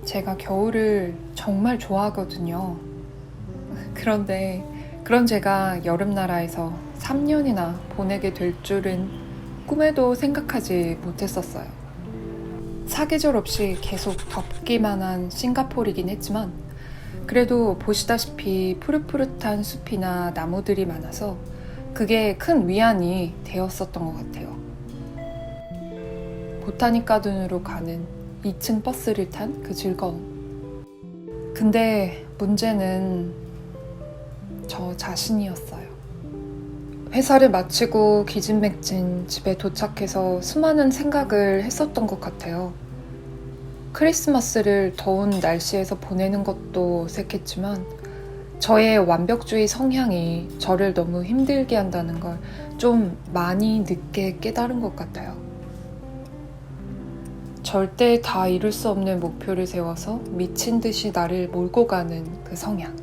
제가 겨울을 정말 좋아하거든요. 그런데 그런 제가 여름나라에서 3년이나 보내게 될 줄은 꿈에도 생각하지 못했었어요. 사계절 없이 계속 덥기만 한 싱가포르이긴 했지만 그래도 보시다시피 푸릇푸릇한 숲이나 나무들이 많아서 그게 큰 위안이 되었었던 것 같아요. 보타닉 가든으로 가는 2층 버스를 탄 그 즐거움. 근데 문제는 저 자신이었어요. 회사를 마치고 기진맥진 집에 도착해서 수많은 생각을 했었던 것 같아요. 크리스마스를 더운 날씨에서 보내는 것도 어색했지만 저의 완벽주의 성향이 저를 너무 힘들게 한다는 걸 좀 많이 늦게 깨달은 것 같아요. 절대 다 이룰 수 없는 목표를 세워서 미친 듯이 나를 몰고 가는 그 성향.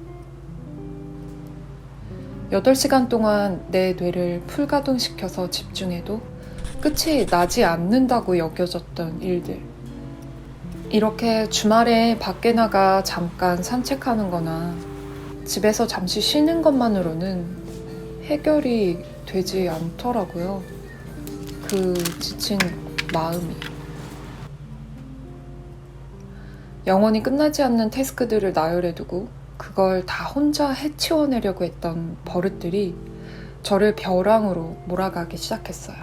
8시간 동안 내 뇌를 풀가동시켜서 집중해도 끝이 나지 않는다고 여겨졌던 일들. 이렇게 주말에 밖에 나가 잠깐 산책하는 거나 집에서 잠시 쉬는 것만으로는 해결이 되지 않더라고요. 그 지친 마음이. 영원히 끝나지 않는 태스크들을 나열해두고 그걸 다 혼자 해치워내려고 했던 버릇들이 저를 벼랑으로 몰아가기 시작했어요.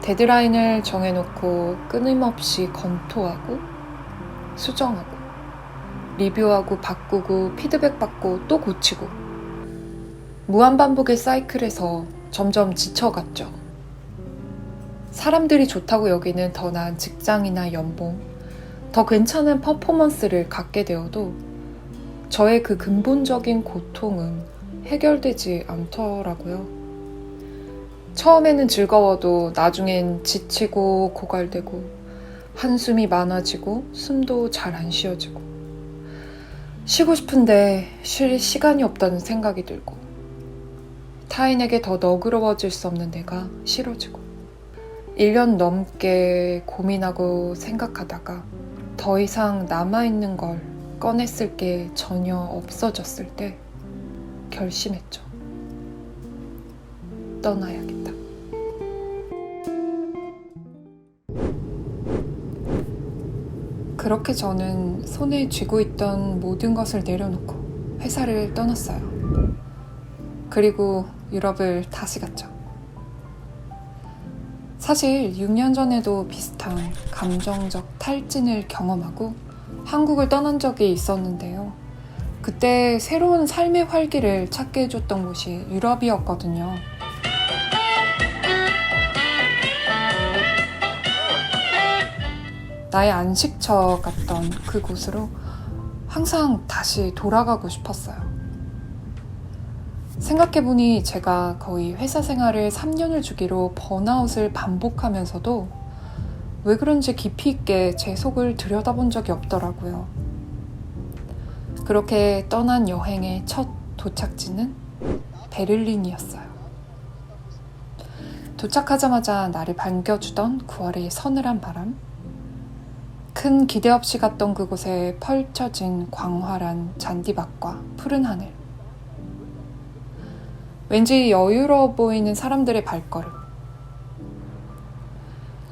데드라인을 정해놓고 끊임없이 검토하고 수정하고 리뷰하고 바꾸고 피드백받고 또 고치고 무한반복의 사이클에서 점점 지쳐갔죠. 사람들이 좋다고 여기는 더 나은 직장이나 연봉, 더 괜찮은 퍼포먼스를 갖게 되어도 저의 그 근본적인 고통은 해결되지 않더라고요. 처음에는 즐거워도 나중엔 지치고 고갈되고 한숨이 많아지고 숨도 잘 안 쉬어지고 쉬고 싶은데 쉴 시간이 없다는 생각이 들고 타인에게 더 너그러워질 수 없는 내가 싫어지고 1년 넘게 고민하고 생각하다가 더 이상 남아있는 걸 꺼냈을 게 전혀 없어졌을 때 결심했죠. 떠나야겠다. 그렇게 저는 손에 쥐고 있던 모든 것을 내려놓고 회사를 떠났어요. 그리고 유럽을 다시 갔죠. 사실 6년 전에도 비슷한 감정적 탈진을 경험하고 한국을 떠난 적이 있었는데요. 그때 새로운 삶의 활기를 찾게 해줬던 곳이 유럽이었거든요. 나의 안식처 같던 그곳으로 항상 다시 돌아가고 싶었어요. 생각해보니 제가 거의 회사 생활을 3년을 주기로 번아웃을 반복하면서도 왜 그런지 깊이 있게 제 속을 들여다본 적이 없더라고요. 그렇게 떠난 여행의 첫 도착지는 베를린이었어요. 도착하자마자 나를 반겨주던 9월의 서늘한 바람, 큰 기대 없이 갔던 그곳에 펼쳐진 광활한 잔디밭과 푸른 하늘, 왠지 여유로워 보이는 사람들의 발걸음.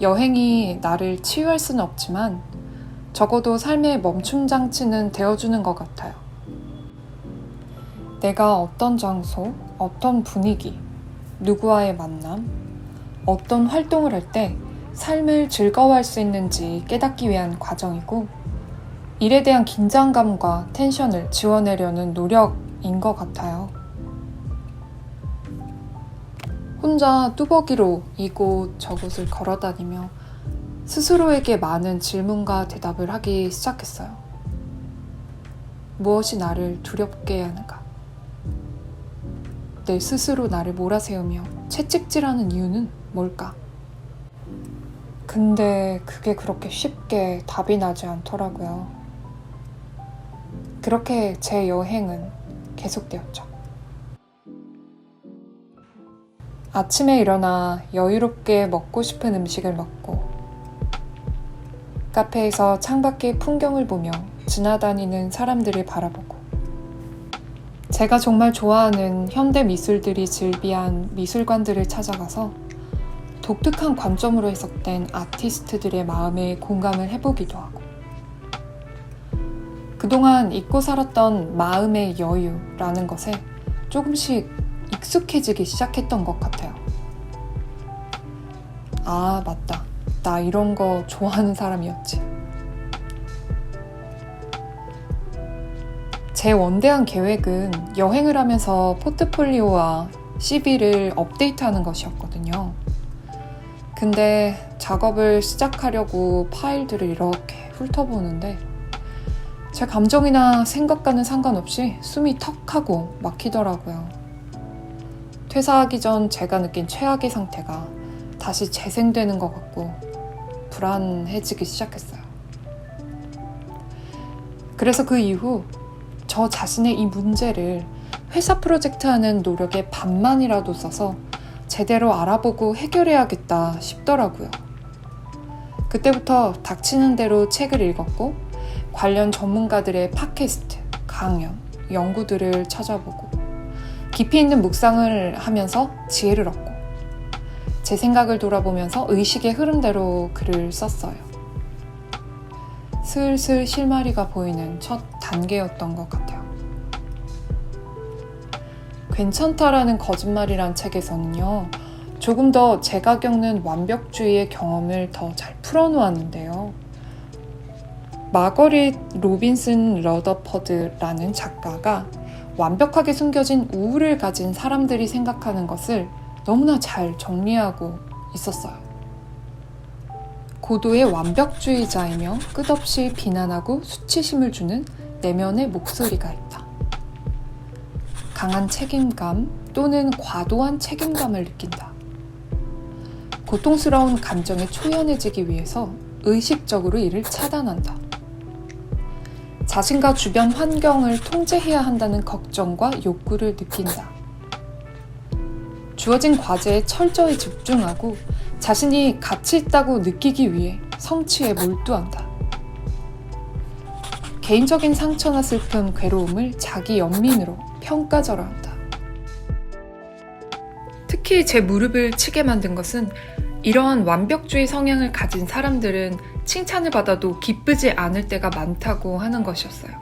여행이 나를 치유할 수는 없지만 적어도 삶의 멈춤장치는 되어주는 것 같아요. 내가 어떤 장소, 어떤 분위기, 누구와의 만남, 어떤 활동을 할 때 삶을 즐거워할 수 있는지 깨닫기 위한 과정이고 일에 대한 긴장감과 텐션을 지워내려는 노력인 것 같아요. 혼자 뚜벅이로 이곳 저곳을 걸어다니며 스스로에게 많은 질문과 대답을 하기 시작했어요. 무엇이 나를 두렵게 하는가? 내 스스로 나를 몰아세우며 채찍질하는 이유는 뭘까? 근데 그게 그렇게 쉽게 답이 나지 않더라고요. 그렇게 제 여행은 계속되었죠. 아침에 일어나 여유롭게 먹고 싶은 음식을 먹고 카페에서 창밖의 풍경을 보며 지나다니는 사람들을 바라보고 제가 정말 좋아하는 현대 미술들이 즐비한 미술관들을 찾아가서 독특한 관점으로 해석된 아티스트들의 마음에 공감을 해보기도 하고 그동안 잊고 살았던 마음의 여유라는 것에 조금씩 익숙해지기 시작했던 것 같아요. 아, 맞다. 나 이런 거 좋아하는 사람이었지. 제 원대한 계획은 여행을 하면서 포트폴리오와 CV를 업데이트하는 것이었거든요. 근데 작업을 시작하려고 파일들을 이렇게 훑어보는데 제 감정이나 생각과는 상관없이 숨이 턱 하고 막히더라고요. 퇴사하기 전 제가 느낀 최악의 상태가 다시 재생되는 것 같고 불안해지기 시작했어요. 그래서 그 이후 저 자신의 이 문제를 회사 프로젝트 하는 노력의 반만이라도 써서 제대로 알아보고 해결해야겠다 싶더라고요. 그때부터 닥치는 대로 책을 읽었고 관련 전문가들의 팟캐스트, 강연, 연구들을 찾아보고 깊이 있는 묵상을 하면서 지혜를 얻고 제 생각을 돌아보면서 의식의 흐름대로 글을 썼어요. 슬슬 실마리가 보이는 첫 단계였던 것 같아요. 괜찮다라는 거짓말이란 책에서는요, 조금 더 제가 겪는 완벽주의의 경험을 더 잘 풀어놓았는데요. 마거릿 로빈슨 러더퍼드라는 작가가 완벽하게 숨겨진 우울을 가진 사람들이 생각하는 것을 너무나 잘 정리하고 있었어요. 고도의 완벽주의자이며 끝없이 비난하고 수치심을 주는 내면의 목소리가 있다. 강한 책임감 또는 과도한 책임감을 느낀다. 고통스러운 감정에 초연해지기 위해서 의식적으로 이를 차단한다. 자신과 주변 환경을 통제해야 한다는 걱정과 욕구를 느낀다. 주어진 과제에 철저히 집중하고 자신이 가치 있다고 느끼기 위해 성취에 몰두한다. 개인적인 상처나 슬픔, 괴로움을 자기 연민으로 평가절하한다. 특히 제 무릎을 치게 만든 것은 이러한 완벽주의 성향을 가진 사람들은 칭찬을 받아도 기쁘지 않을 때가 많다고 하는 것이었어요.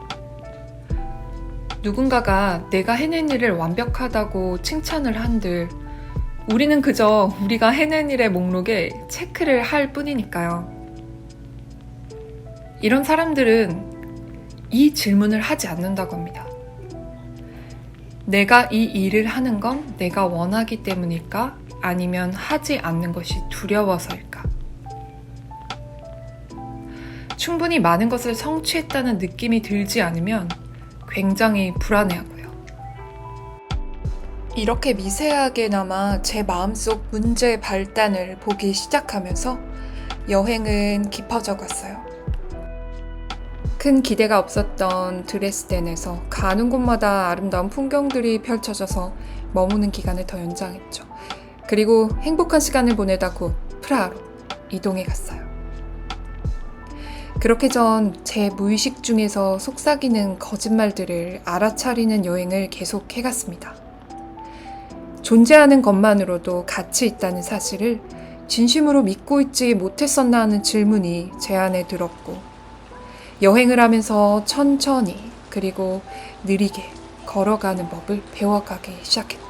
누군가가 내가 해낸 일을 완벽하다고 칭찬을 한들 우리는 그저 우리가 해낸 일의 목록에 체크를 할 뿐이니까요. 이런 사람들은 이 질문을 하지 않는다고 합니다. 내가 이 일을 하는 건 내가 원하기 때문일까? 아니면 하지 않는 것이 두려워서일까? 충분히 많은 것을 성취했다는 느낌이 들지 않으면 굉장히 불안해하고요. 이렇게 미세하게나마 제 마음속 문제의 발단을 보기 시작하면서 여행은 깊어져 갔어요. 큰 기대가 없었던 드레스덴에서 가는 곳마다 아름다운 풍경들이 펼쳐져서 머무는 기간을 더 연장했죠. 그리고 행복한 시간을 보내다 곧 프라하로 이동해 갔어요. 그렇게 전 제 무의식 중에서 속삭이는 거짓말들을 알아차리는 여행을 계속 해갔습니다. 존재하는 것만으로도 가치 있다는 사실을 진심으로 믿고 있지 못했었나 하는 질문이 제 안에 들었고 여행을 하면서 천천히 그리고 느리게 걸어가는 법을 배워가기 시작했죠.